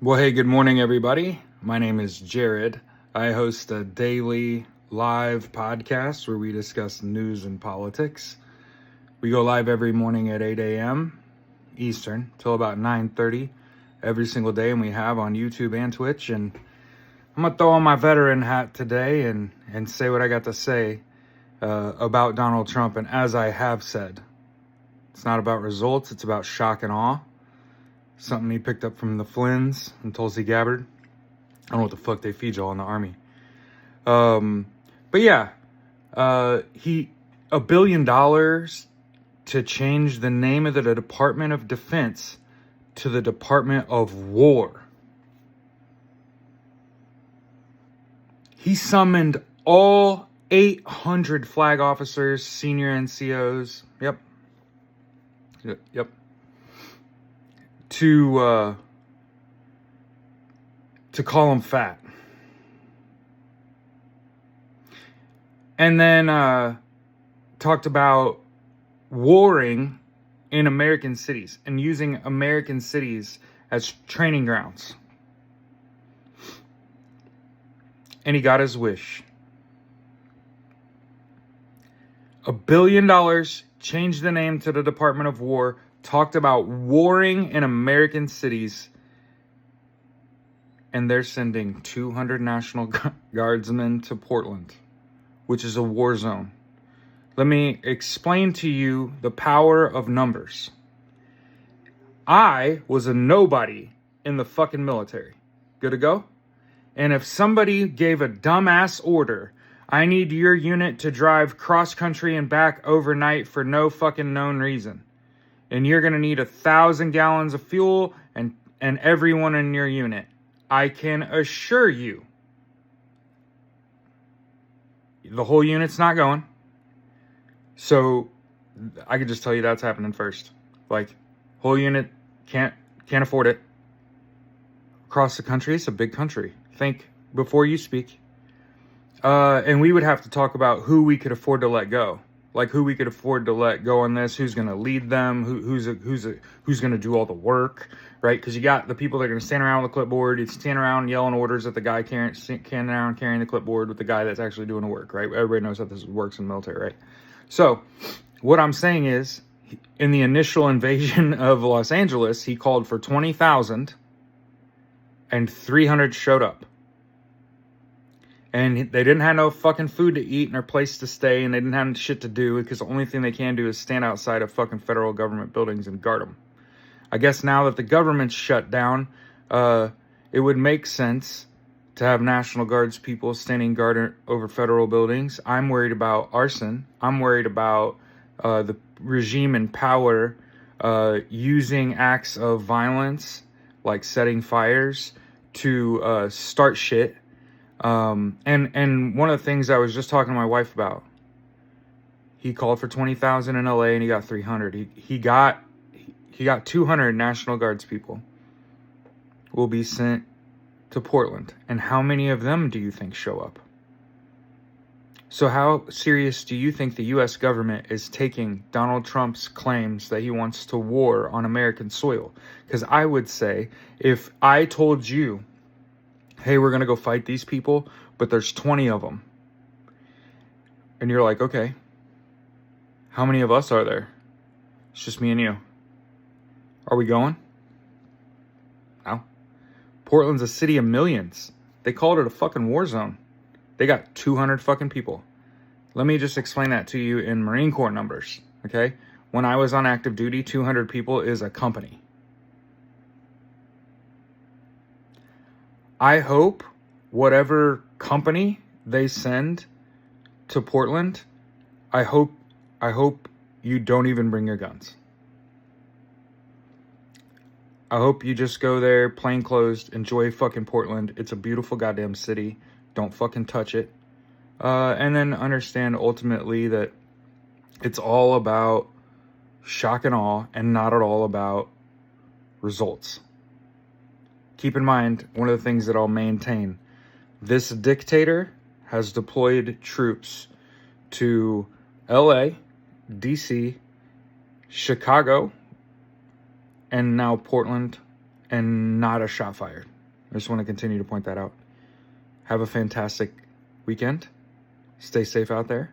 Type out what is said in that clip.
Well, hey, good morning, everybody. My name is Jared. I host a daily live podcast where we discuss news and politics. We go live every morning at 8 a.m. Eastern till about 9:30 every single day, and we have on YouTube and Twitch. And I'm going to throw on my veteran hat today and say what I got to say about Donald Trump. And as I have said, it's not about results, it's about shock and awe. Something he picked up from the Flynns and Tulsi Gabbard. I don't know what the fuck they feed y'all in the army. But yeah, $1 billion to change the name of the Department of Defense to the Department of War. He summoned all 800 flag officers, senior NCOs. Yep. To call him fat. And then talked about warring in American cities and using American cities as training grounds. And he got his wish. $1 billion, changed the name to the Department of War, talked about warring in American cities, and they're sending 200 National Guardsmen to Portland, which is a war zone. Let me explain to you the power of numbers. I was a nobody in the fucking military. Good to go? And if somebody gave a dumbass order, I need your unit to drive cross country and back overnight for no fucking known reason, and you're going to need 1,000 gallons of fuel and everyone in your unit, I can assure you the whole unit's not going. So I can just tell you that's happening first. Like, whole unit can't afford it. Across the country, it's a big country. Think before you speak. And we would have to talk about who we could afford to let go. Like, who we could afford to let go on this, who's going to lead them, who's going to do all the work, right? Because you got the people that are going to stand around with a clipboard, you stand around yelling orders at the guy carrying the clipboard with the guy that's actually doing the work, right? Everybody knows how this works in the military, right? So what I'm saying is, in the initial invasion of Los Angeles, he called for 20,000 and 300 showed up. And they didn't have no fucking food to eat and a place to stay, and they didn't have shit to do because the only thing they can do is stand outside of fucking federal government buildings and guard them. I guess now that the government's shut down, it would make sense to have National Guards people standing guard over federal buildings. I'm worried about arson. I'm worried about the regime in power using acts of violence, like setting fires, to start shit. And one of the things I was just talking to my wife about, he called for 20,000 in LA and he got 300. He got 200 National Guards people will be sent to Portland. And how many of them do you think show up? So how serious do you think the U.S. government is taking Donald Trump's claims that he wants to war on American soil? Because I would say, if I told you, hey, we're going to go fight these people, but there's 20 of them. And you're like, okay, how many of us are there? It's just me and you. Are we going? No. Portland's a city of millions. They called it a fucking war zone. They got 200 fucking people. Let me just explain that to you in Marine Corps numbers, okay? When I was on active duty, 200 people is a company. I hope whatever company they send to Portland, I hope you don't even bring your guns. I hope you just go there, plainclothes, enjoy fucking Portland. It's a beautiful goddamn city. Don't fucking touch it. And then understand ultimately that it's all about shock and awe and not at all about results. Keep in mind, one of the things that I'll maintain, this dictator has deployed troops to LA, DC, Chicago, and now Portland and not a shot fired. I just want to continue to point that out. Have a fantastic weekend. Stay safe out there.